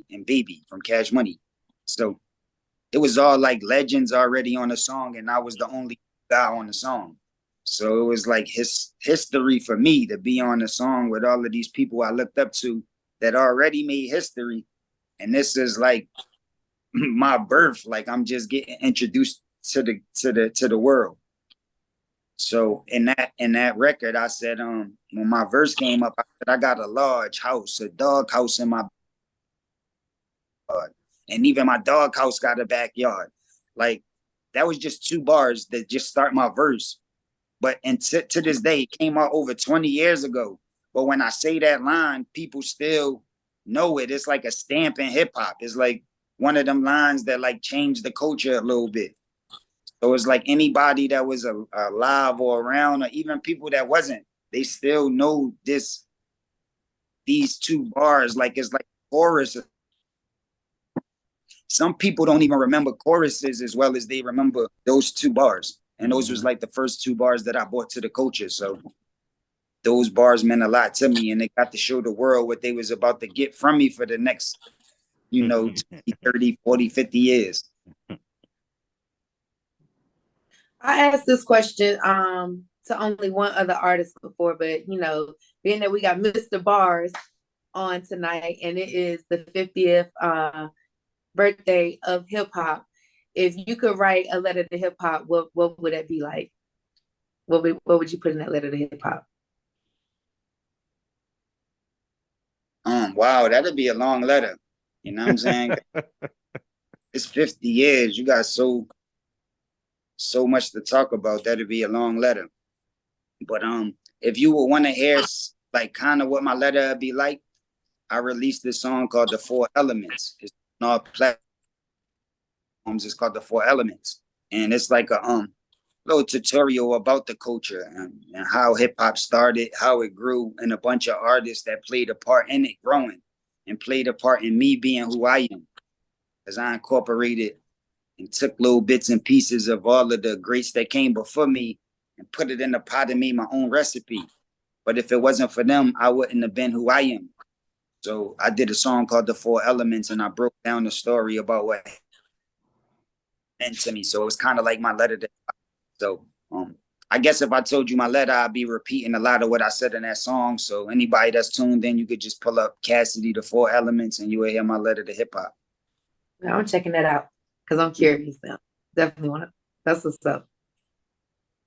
and Baby from Cash Money. So it was all like legends already on the song, and I was the only guy on the song. So it was like history for me to be on the song with all of these people I looked up to that already made history. And this is like my birth. Like I'm just getting introduced to the world. So in that record, I said, when my verse came up, I said, I got a large house, a dog house in my backyard. And even my dog house got a backyard. Like that was just 2 bars that just start my verse. But and to this day, it came out over 20 years ago. But when I say that line, people still know it. It's like a stamp in hip hop. It's like one of them lines that like changed the culture a little bit. So it's like anybody that was alive or around, or even people that wasn't, they still know these 2 bars. Like it's like chorus. Some people don't even remember choruses as well as they remember those 2 bars. And those was like the first 2 bars that I brought to the culture. So those bars meant a lot to me, and they got to show the world what they was about to get from me for the next, 20, 30, 40, 50 years. I asked this question to only one other artist before, but being that we got Mr. Bars on tonight and it is the 50th birthday of hip hop, if you could write a letter to hip hop, what would that be like? What would you put in that letter to hip hop? Wow, that'd be a long letter. You know what I'm saying? It's 50 years. You got so much to talk about. That'd be a long letter. But if you would want to hear like kind of what my letter would be like, I released this song called The 4 Elements. It's on all platforms. It's called The 4 Elements. And it's like a little tutorial about the culture and how hip hop started, how it grew, and a bunch of artists that played a part in it growing and played a part in me being who I am. As I incorporated and took little bits and pieces of all of the greats that came before me and put it in the pot and made my own recipe. But if it wasn't for them, I wouldn't have been who I am. So I did a song called The 4 Elements, and I broke down the story about what meant to me. So it was kind of like my letter to. So I guess if I told you my letter, I'd be repeating a lot of what I said in that song. So anybody that's tuned in, you could just pull up Cassidy, The 4 Elements, and you will hear my letter to hip hop. Yeah, I'm checking that out because I'm curious now. Definitely want to. That's what's up.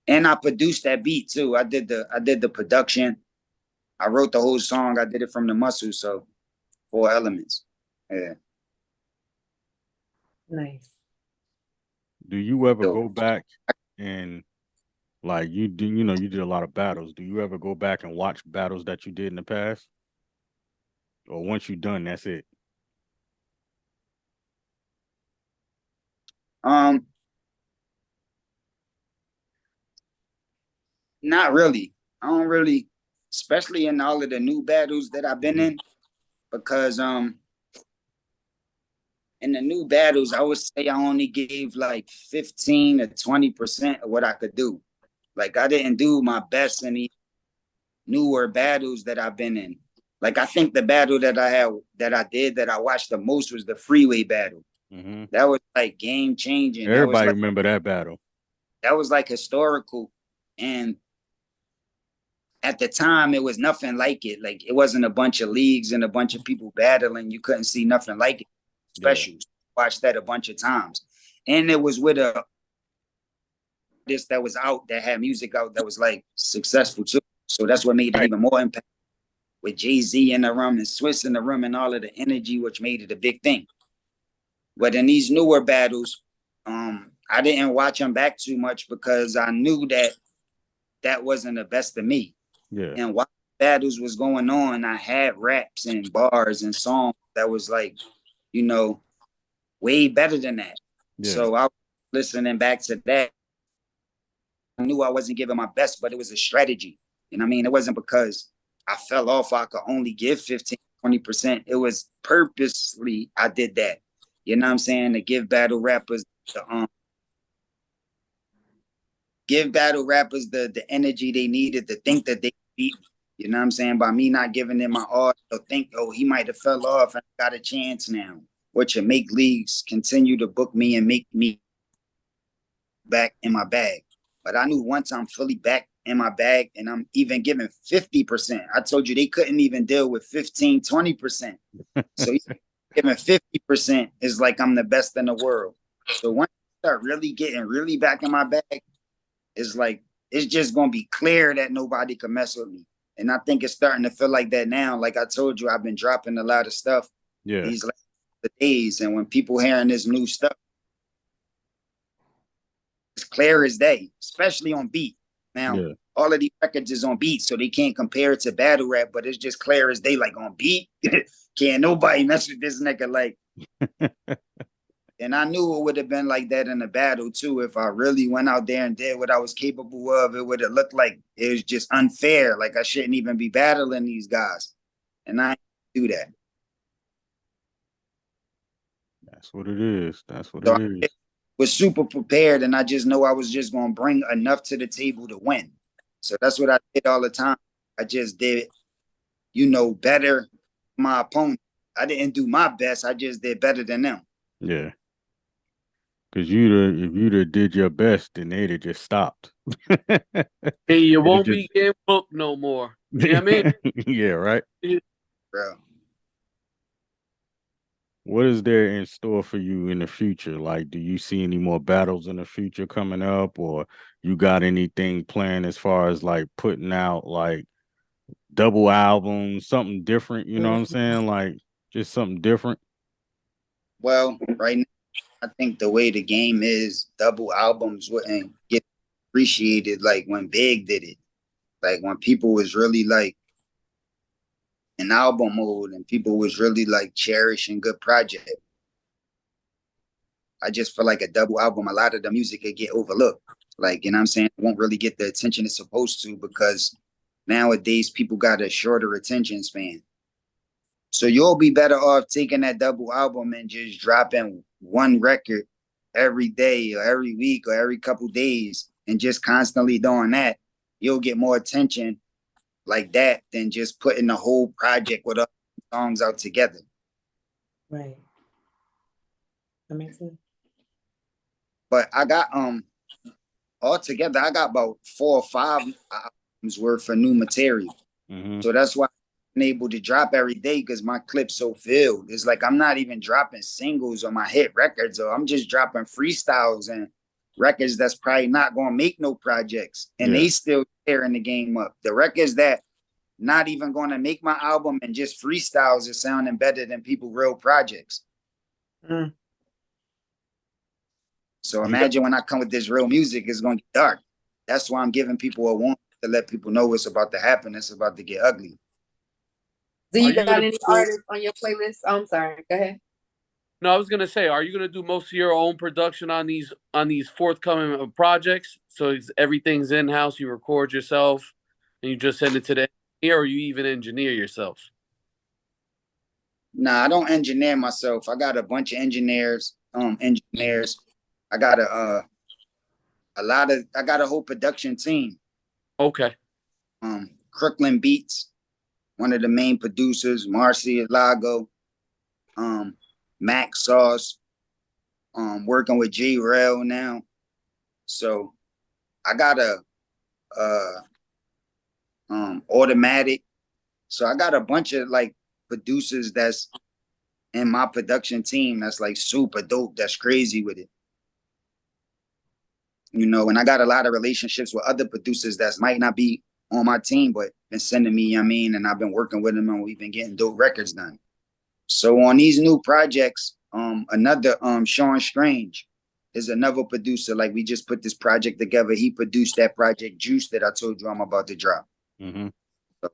And I produced that beat too. I did the production. I wrote the whole song. I did it from the muscle. So 4 Elements. Yeah. Nice. Do you ever go back and like you did a lot of battles. Do you ever go back and watch battles that you did in the past? Or once you're done, that's it? Not really. I don't really, especially in all of the new battles that I've been in, because in the new battles, I would say I only gave like 15 to 20% of what I could do. Like I didn't do my best in newer battles that I've been in. Like I think the battle that I watched the most was the freeway battle. Mm-hmm. That was like game changing. Everybody remember that battle. That was like historical. And at the time, it was nothing like it. Like it wasn't a bunch of leagues and a bunch of people battling. You couldn't see nothing like it. Specials. Yeah. Watched that a bunch of times. And it was with this that was out, that had music out that was like successful too. So that's what made it even more impact. With Jay-Z in the room and Swiss in the room and all of the energy, which made it a big thing. But in these newer battles, I didn't watch them back too much because I knew that wasn't the best of me. Yeah. And while battles was going on, I had raps and bars and songs that was like, you know, way better than that. Yeah. So I was listening back to that. I knew I wasn't giving my best, but it was a strategy. You know what I mean? It wasn't because I fell off. I could only give 15, 20%. It was purposely I did that. You know what I'm saying? To give battle rappers the energy they needed to think that they beat me. You know what I'm saying? By me not giving them my all, they'll think, oh, he might have fell off and got a chance now. Which will make leagues continue to book me and make me back in my bag. But I knew once I'm fully back in my bag and I'm even giving 50%. I told you they couldn't even deal with 15, 20%. So giving 50% is like I'm the best in the world. So once I start really getting really back in my bag, it's like, it's just going to be clear that nobody can mess with me. And I think it's starting to feel like that now. Like I told you, I've been dropping a lot of stuff these last days. And when people hearing this new stuff, it's clear as day, especially on beat. Now, all of these records is on beat, so they can't compare it to battle rap, but it's just clear as day, like on beat. Can't nobody mess with this nigga, like. And I knew it would have been like that in the battle too. If I really went out there and did what I was capable of, it would have looked like it was just unfair. Like I shouldn't even be battling these guys. And I didn't do that. That's what it is. That's what it is. I was super prepared, and I just know I was just going to bring enough to the table to win. So that's what I did all the time. I just did, better than my opponent. I didn't do my best. I just did better than them. Yeah. Because if you'd have did your best, then they'd have just stopped. Hey, you won't be getting booked no more. You know what I mean? Yeah, right? Bro. What is there in store for you in the future? Like, do you see any more battles in the future coming up, or you got anything planned as far as like putting out like double albums, something different? You know what I'm saying? Like just something different. Well, right now, I think the way the game is, double albums wouldn't get appreciated like when Big did it. Like when people was really like in album mode and people was really like cherishing good project. I just feel like a double album, a lot of the music could get overlooked. Like, you know what I'm saying? It won't really get the attention it's supposed to because nowadays people got a shorter attention span. So you'll be better off taking that double album and just dropping one record every day or every week or every couple days and just constantly doing that. You'll get more attention like that than just putting the whole project with other songs out together. Right. That makes sense. But I got altogether I got about 4 or 5 albums worth of new material. Mm-hmm. So that's why I'm able to drop every day because my clip's so filled. It's like I'm not even dropping singles on my hit records, or I'm just dropping freestyles and records that's probably not gonna make no projects. And they still tearing the game up. The records that not even gonna make my album and just freestyles are sounding better than people real projects. Mm. So imagine when I come with this real music, it's going to get dark. That's why I'm giving people a warning to let people know what's about to happen. It's about to get ugly. Do you got any artists on your playlist? Oh, I'm sorry. Go ahead. No, I was going to say, are you going to do most of your own production on these forthcoming projects? So everything's in-house, you record yourself, and you just send it to the engineer, or you even engineer yourself? Nah, I don't engineer myself. I got a bunch of engineers. I got I got a whole production team. Okay. Crooklyn Beats, one of the main producers, Marcia Lago, Max Sauce, working with J Rel now. So I got a Automatic. So I got a bunch of like producers that's in my production team that's like super dope, that's crazy with it. You know, and I got a lot of relationships with other producers that might not be on my team, but been sending me, I mean, and I've been working with them and we've been getting dope records done. So on these new projects, another Sean Strange is another producer. Like we just put this project together. He produced that project Juice that I told you I'm about to drop. Mm-hmm. So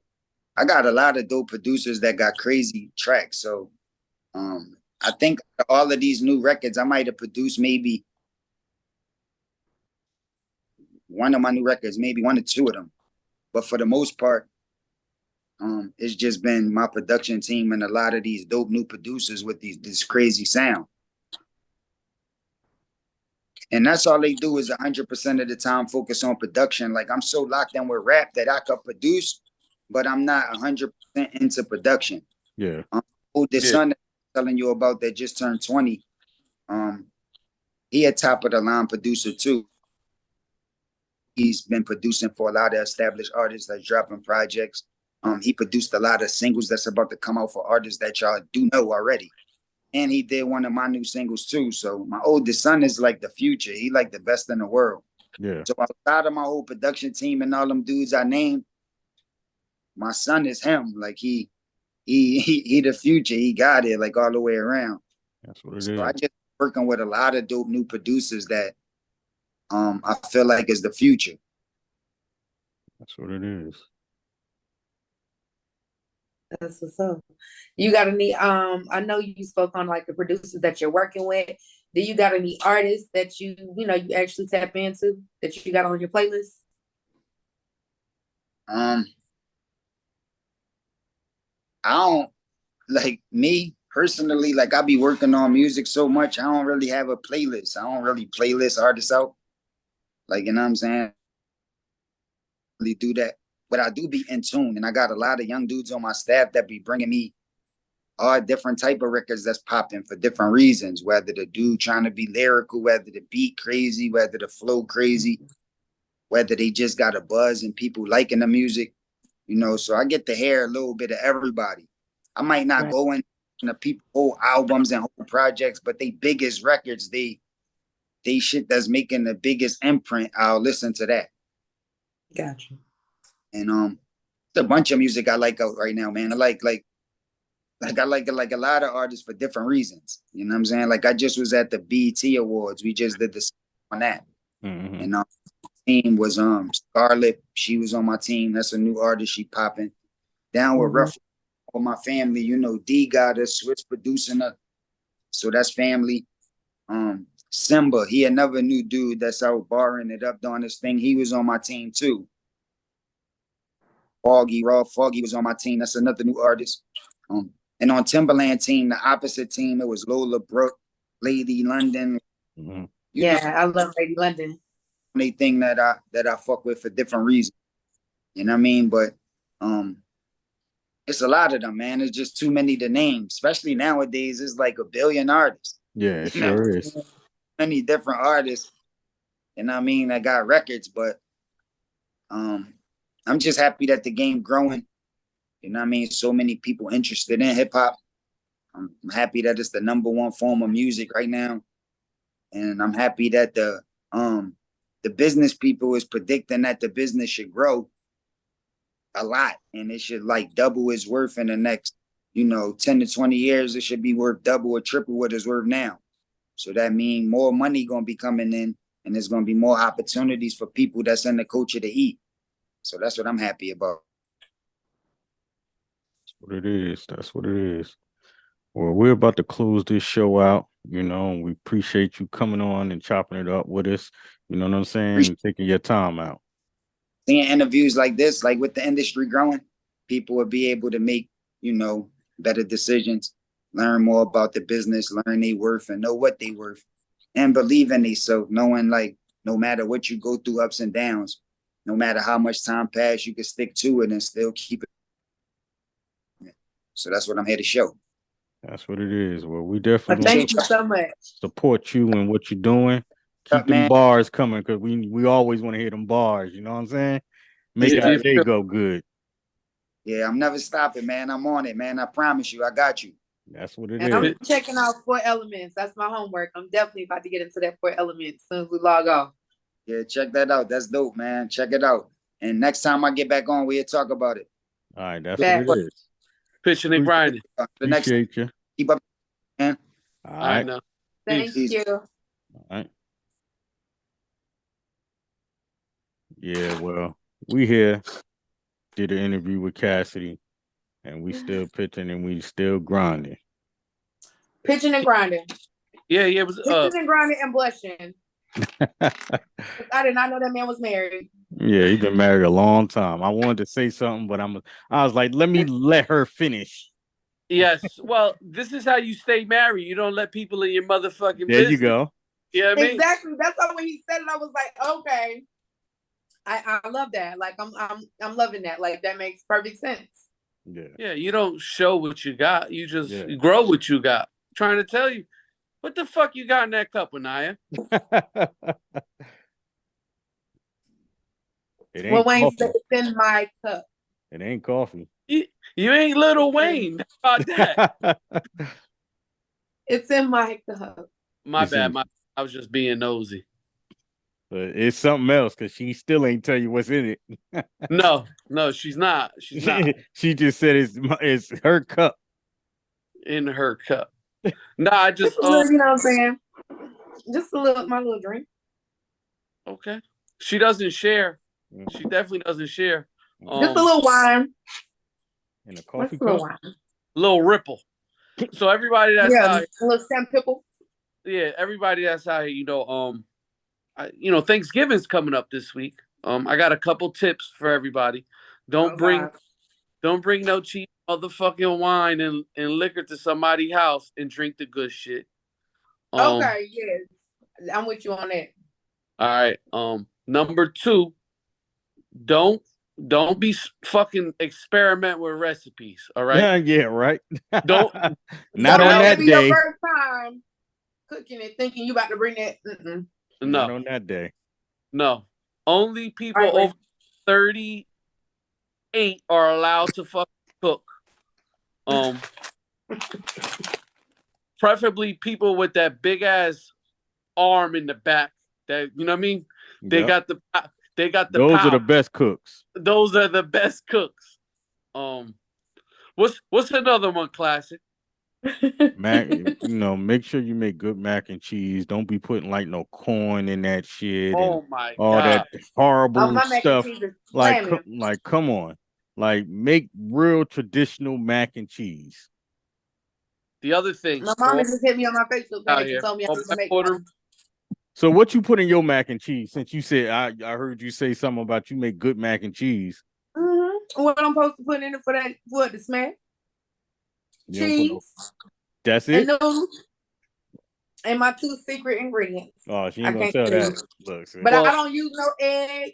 I got a lot of dope producers that got crazy tracks. So I think all of these new records, I might have produced maybe one of my new records, maybe one or two of them. But for the most part, it's just been my production team and a lot of these dope new producers with this crazy sound. And that's all they do is 100% of the time focus on production. Like I'm so locked in with rap that I could produce, but I'm not 100% into production. Yeah. The son that I'm telling you about that just turned 20, he a top of the line producer too. He's been producing for a lot of established artists that's dropping projects. He produced a lot of singles that's about to come out for artists that y'all do know already. And he did one of my new singles too. So my oldest son is like the future. He like the best in the world. Yeah. So outside of my whole production team and all them dudes I named, my son is him. Like he the future. He got it like all the way around. That's what it is. I just working with a lot of dope new producers that I feel like is the future. That's what it is. That's what's up. You got any I know you spoke on like the producers that you're working with. Do you got any artists that you actually tap into that you got on your playlist? I don't, like me personally, like I be working on music so much, I don't really have a playlist. I don't really playlist artists out. Like, you know what I'm saying? Really do that. But I do be in tune, and I got a lot of young dudes on my staff that be bringing me all different type of records that's popping for different reasons, whether the dude trying to be lyrical, whether the beat crazy, whether the flow crazy, whether they just got a buzz and people liking the music, you know. So I get to hear a little bit of everybody. I might not go in the people whole albums and whole projects, but they biggest records, they shit that's making the biggest imprint, I'll listen to that. Gotcha. And it's a bunch of music I like out right now, man. I like a lot of artists for different reasons. You know what I'm saying? Like I just was at the BET Awards. We just did this on that. Mm-hmm. And team was Scarlett. She was on my team. That's a new artist. She popping. Down with Rough for my family. You know, D got us, Switch producing her. So that's family. Simba, he another new dude that's out barring it up doing this thing. He was on my team too. Foggy was on my team. That's another new artist. And on Timberland team, the opposite team, it was Lola Brooke, Lady London. Mm-hmm. I love Lady London. Anything that I fuck with for different reasons. You know what I mean? But it's a lot of them, man. It's just too many to name. Especially nowadays, it's like a billion artists. Yeah, it sure is. Many different artists. You know what I mean? That got records, but I'm just happy that the game growing. You know what I mean? So many people interested in hip hop. I'm happy that it's the #1 form of music right now. And I'm happy that the business people is predicting that the business should grow a lot and it should like double its worth in the next, 10 to 20 years. It should be worth double or triple what it's worth now. So that means more money gonna be coming in and there's gonna be more opportunities for people that's in the culture to eat. So that's what I'm happy about. That's what it is. That's what it is. Well, we're about to close this show out, and we appreciate you coming on and chopping it up with us. You know what I'm saying? And taking your time out. Seeing interviews like this, like with the industry growing, people will be able to make, better decisions, learn more about the business, learn their worth and know what they worth and believe in themselves, knowing like no matter what you go through, ups and downs, no matter how much time passes, you can stick to it and still keep it. So that's what I'm here to show. That's what it is. Well, we definitely thank you so much. Support you and what you're doing. Keep them bars coming, because we always want to hear them bars. You know what I'm saying? Make our day go good. Yeah, I'm never stopping, man. I'm on it, man. I promise you, I got you. That's what it is. I'm checking out 4 Elements. That's my homework. I'm definitely about to get into that 4 Elements as soon as we log off. Yeah, check that out. That's dope, man. Check it out. And next time I get back on, we'll talk about it. All right, that's what it is. Pitching and grinding. Appreciate you. Keep up, man. All right. Now. Thank you. All right. Yeah, well, we here did an interview with Cassidy, and we still pitching and we still grinding. Pitching and grinding. Yeah, it was pitching and grinding and blushing. I did not know that man was married. Yeah, he's been married a long time. I wanted to say something, but I was like, let her finish. Yes. Well, this is how you stay married. You don't let people in your motherfucking There business. You go. Yeah, you know exactly. That's why when he said it, I was like, okay. I love that. Like I'm loving that. Like that makes perfect sense. Yeah. Yeah, you don't show what you got. You just grow what you got. I'm trying to tell you. What the fuck you got in that cup, Anaya? It ain't Wayne coffee. said it's in my cup. It ain't coffee. You ain't Little Wayne. How about that? It's in my cup. My bad. I was just being nosy. But it's something else, because she still ain't tell you what's in it. No, she's not. She's not. She just said it's her cup. In her cup. No, I just you know what I'm saying? Just my little drink. Okay. She doesn't share. She definitely doesn't share. Just a little wine. In a coffee cup? Little ripple. So everybody that's out here, a little Sam Pickle. Yeah, everybody that's out here, Thanksgiving's coming up this week. I got a couple tips for everybody. Don't bring no cheap motherfucking wine and liquor to somebody's house and drink the good shit. Okay, yes. I'm with you on that. All right. Number 2, don't be fucking experiment with recipes. All right. Yeah, right. Don't not on that be day. Your first time cooking and thinking you about to bring that. No, not on that day. No, only people over 38 are allowed to fucking cook. Preferably people with that big ass arm in the back. That you know what I mean. They got the. Those power. are the best cooks. Those are the best cooks. What's another one? Klassik. Mac, make sure you make good mac and cheese. Don't be putting like no corn in that shit. Oh my all God. That horrible stuff. Like, come on, like make real traditional mac and cheese. The other thing, my mom just hit me on my Facebook page and told me I was to make one. So what you put in your mac and cheese? Since you said I heard you say something about you make good mac and cheese. Mm-hmm. What I'm supposed to put in it for the smell? Cheese. That's it. And noodles. And my 2 secret ingredients. Oh, she ain't gonna tell that. Look, but I don't use no egg.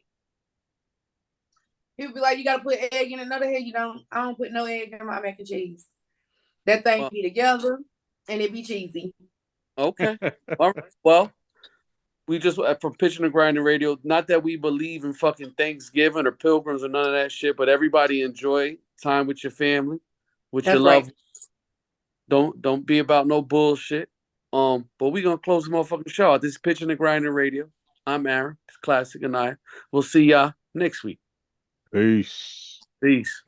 People be like, you gotta put egg in another head. I don't put no egg in my mac and cheese. That thing be together and it be cheesy. Okay. All right. Well, we just from Pitchin Grindnin Radio. Not that we believe in fucking Thanksgiving or pilgrims or none of that shit, but everybody enjoy time with your family, with your love. Right. Don't be about no bullshit. But we gonna close the motherfucking show out. This is Pitchin Grindnin Radio. I'm Aaron. It's Klassik and I. We'll see y'all next week. Peace. Peace.